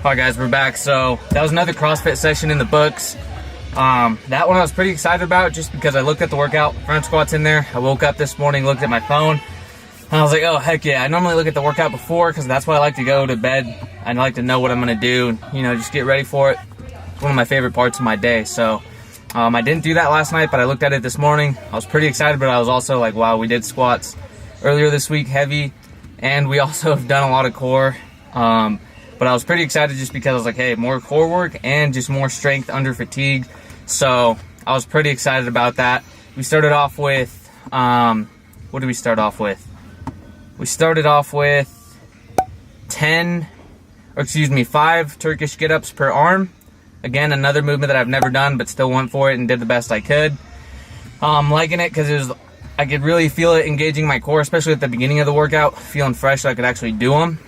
Alright guys, we're back. So that was another CrossFit session in the books. That one I was pretty excited about just because I looked at the workout, front squats in there. I woke up this morning, looked at my phone, and I was like, oh heck yeah. I normally look at the workout before because that's why I like to go to bed. I like to know what I'm going to do, you know, just get ready for it. It's one of my favorite parts of my day. So I didn't do that last night, but I looked at it this morning. I was pretty excited, but I was also like, wow, we did squats earlier this week, heavy, and we also have done a lot of core. But I was pretty excited just because I was like, hey, more core work and just more strength under fatigue. So I was pretty excited about that. We started off with, what did we start off with? We started off with 5 Turkish get-ups per arm. Again, another movement that I've never done, but still went for it and did the best I could. Liking it because I could really feel it engaging my core, especially at the beginning of the workout, feeling fresh so I could actually do them.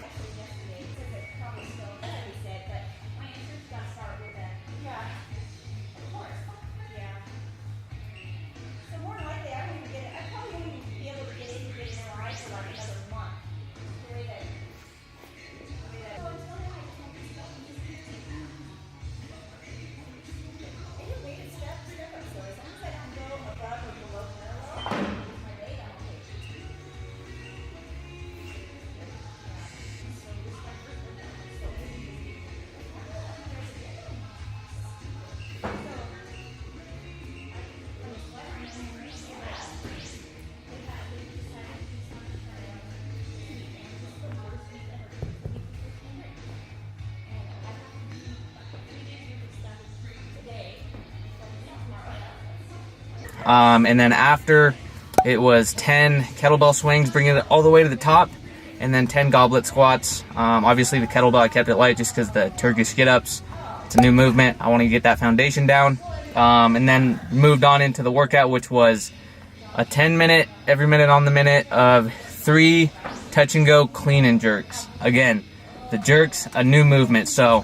And then after, it was 10 kettlebell swings, bringing it all the way to the top, and then 10 goblet squats. Obviously the kettlebell, I kept it light just because the Turkish get-ups, it's a new movement. I want to get that foundation down. And then moved on into the workout, which was a 10-minute, every minute on the minute of 3 touch and go clean and jerks. Again, the jerks, a new movement. So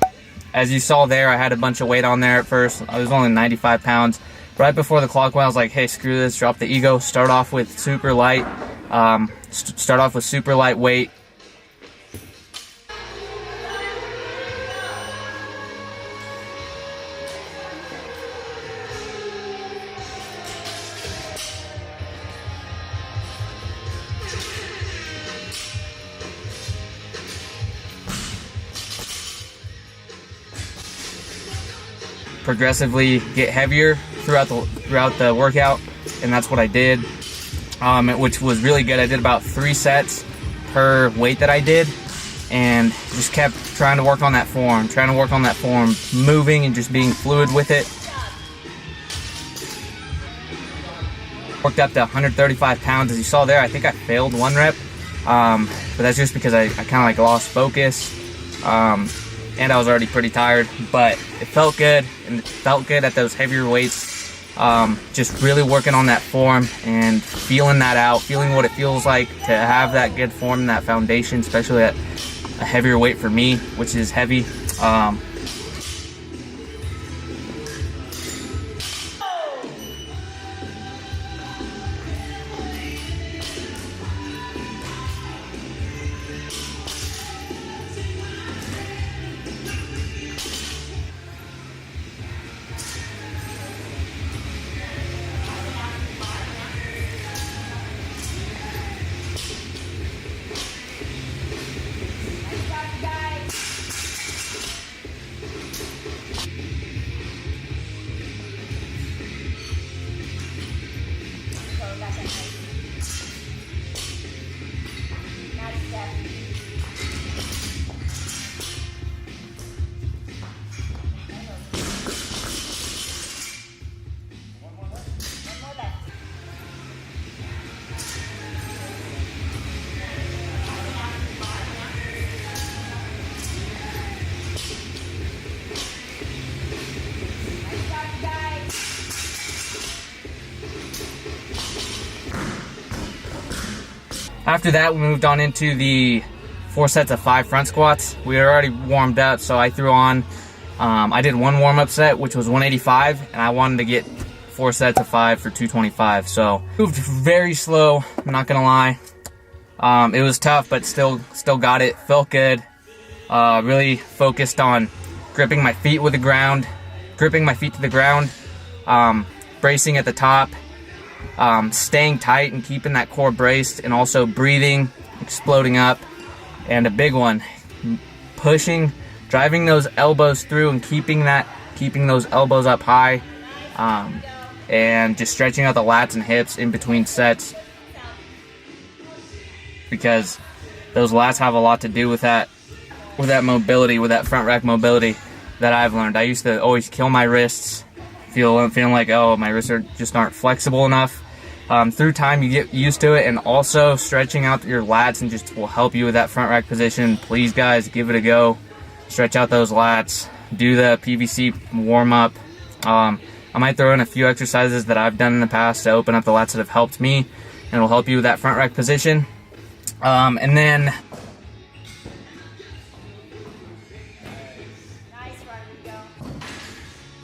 as you saw there, I had a bunch of weight on there at first. I was only 95 pounds. Right before the clock went, I was like, hey, screw this, drop the ego, start off with super light, weight. Progressively get heavier throughout the workout, and that's what I did, which was really good. I did about 3 sets per weight that I did, and just kept trying to work on that form, moving and just being fluid with it. Worked up to 135 pounds. As you saw there, I think I failed 1 rep, but that's just because I kind of like lost focus, and I was already pretty tired, but it felt good, and it felt good at those heavier weights. Just really working on that form and feeling that out, feeling what it feels like to have that good form and that foundation, especially at a heavier weight for me, which is heavy. After that, we moved on into the 4 sets of 5 front squats. We were already warmed up, so I threw on, I did 1 warm-up set, which was 185, and I wanted to get 4 sets of 5 for 225. So moved very slow, I'm not gonna lie. It was tough, but still got it. Felt good. Really focused on gripping my feet with the ground, gripping my feet to the ground, bracing at the top, staying tight and keeping that core braced, and also breathing, exploding up. And a big one, pushing, driving those elbows through and keeping those elbows up high, and just stretching out the lats and hips in between sets, because those lats have a lot to do with that mobility, with that front rack mobility that I've learned. I used to always kill my wrists, feeling like, oh, my wrists just aren't flexible enough. Through time, you get used to it, and also stretching out your lats and just will help you with that front rack position. Please, guys, give it a go. Stretch out those lats. Do the PVC warm up. I might throw in a few exercises that I've done in the past to open up the lats that have helped me, and it'll help you with that front rack position. And then Nice, Rodrigo.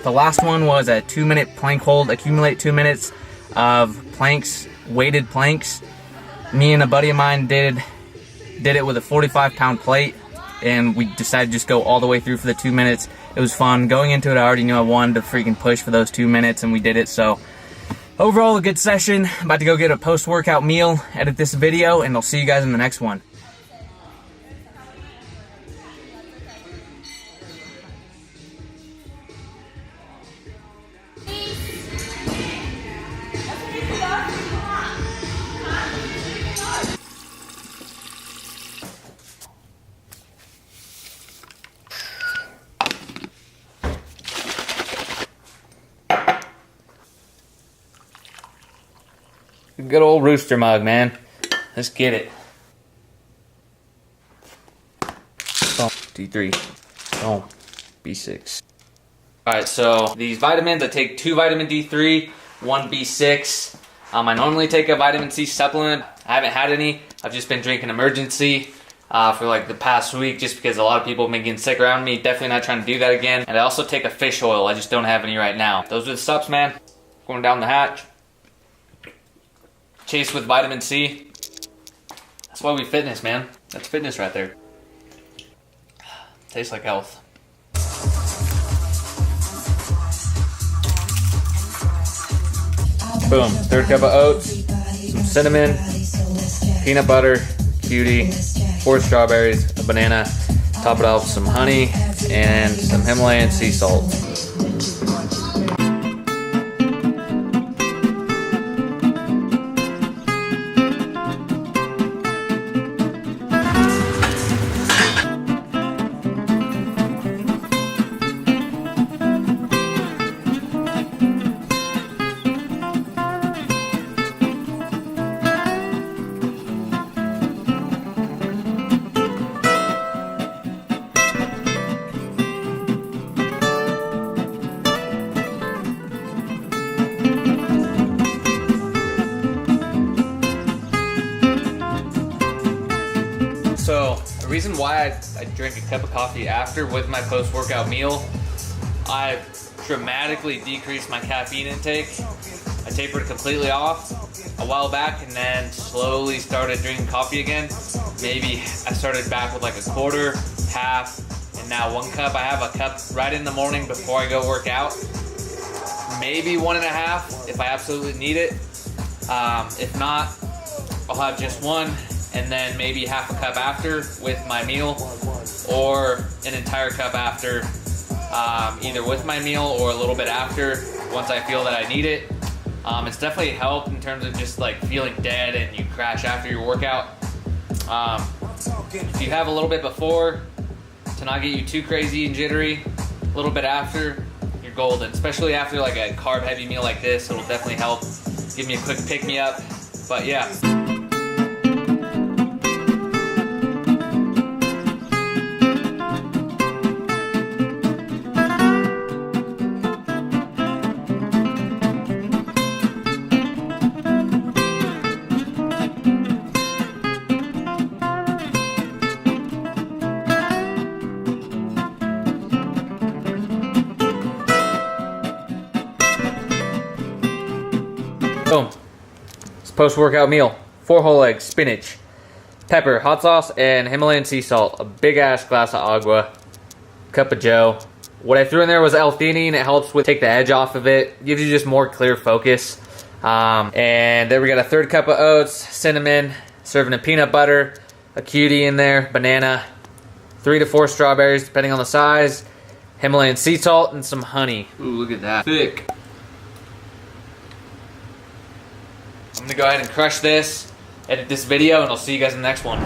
the last one was a 2-minute plank hold. Accumulate 2 minutes of planks, weighted planks. Me and a buddy of mine did it with a 45-pound plate, and we decided to just go all the way through for the 2 minutes. It was fun. Going into it, I already knew I wanted to freaking push for those 2 minutes, and we did it. So overall, a good session. About to go get a post-workout meal, edit this video, and I'll see you guys in the next one. Good old rooster mug, man. Let's get it. Boom. D3. Boom. B6. Alright, so these vitamins, I take 2 vitamin D3, 1 B6. I normally take a vitamin C supplement. I haven't had any. I've just been drinking Emergency for like the past week, just because a lot of people have been getting sick around me. Definitely not trying to do that again. And I also take a fish oil. I just don't have any right now. Those are the subs, man. Going down the hatch. Chase with vitamin C. That's why we fitness, man. That's fitness right there. Tastes like health. Boom. 3rd cup of oats, some cinnamon, peanut butter, cutie, 4 strawberries, a banana. Top it off with some honey and some Himalayan sea salt. So the reason why I drink a cup of coffee after with my post-workout meal, I've dramatically decreased my caffeine intake. I tapered it completely off a while back and then slowly started drinking coffee again. Maybe I started back with like a quarter, half, and now 1 cup. I have a cup right in the morning before I go work out. Maybe 1.5 if I absolutely need it. If not, I'll have just 1. And then maybe half a cup after with my meal, or an entire cup after, either with my meal or a little bit after, once I feel that I need it. It's definitely helped in terms of just like feeling dead and you crash after your workout. If you have a little bit before, to not get you too crazy and jittery, a little bit after, you're golden. Especially after like a carb heavy meal like this, it'll definitely help give me a quick pick me up. But yeah. Boom. It's post-workout meal. 4 whole eggs, spinach, pepper, hot sauce, and Himalayan sea salt. A big ass glass of agua, cup of joe. What I threw in there was L-theanine. It helps with take the edge off of it. Gives you just more clear focus. And then we got a 1/3 cup of oats, cinnamon, serving in peanut butter, a cutie in there, banana, 3 to 4 strawberries depending on the size, Himalayan sea salt, and some honey. Ooh, look at that. Thick. I'm gonna go ahead and crush this, edit this video, and I'll see you guys in the next one.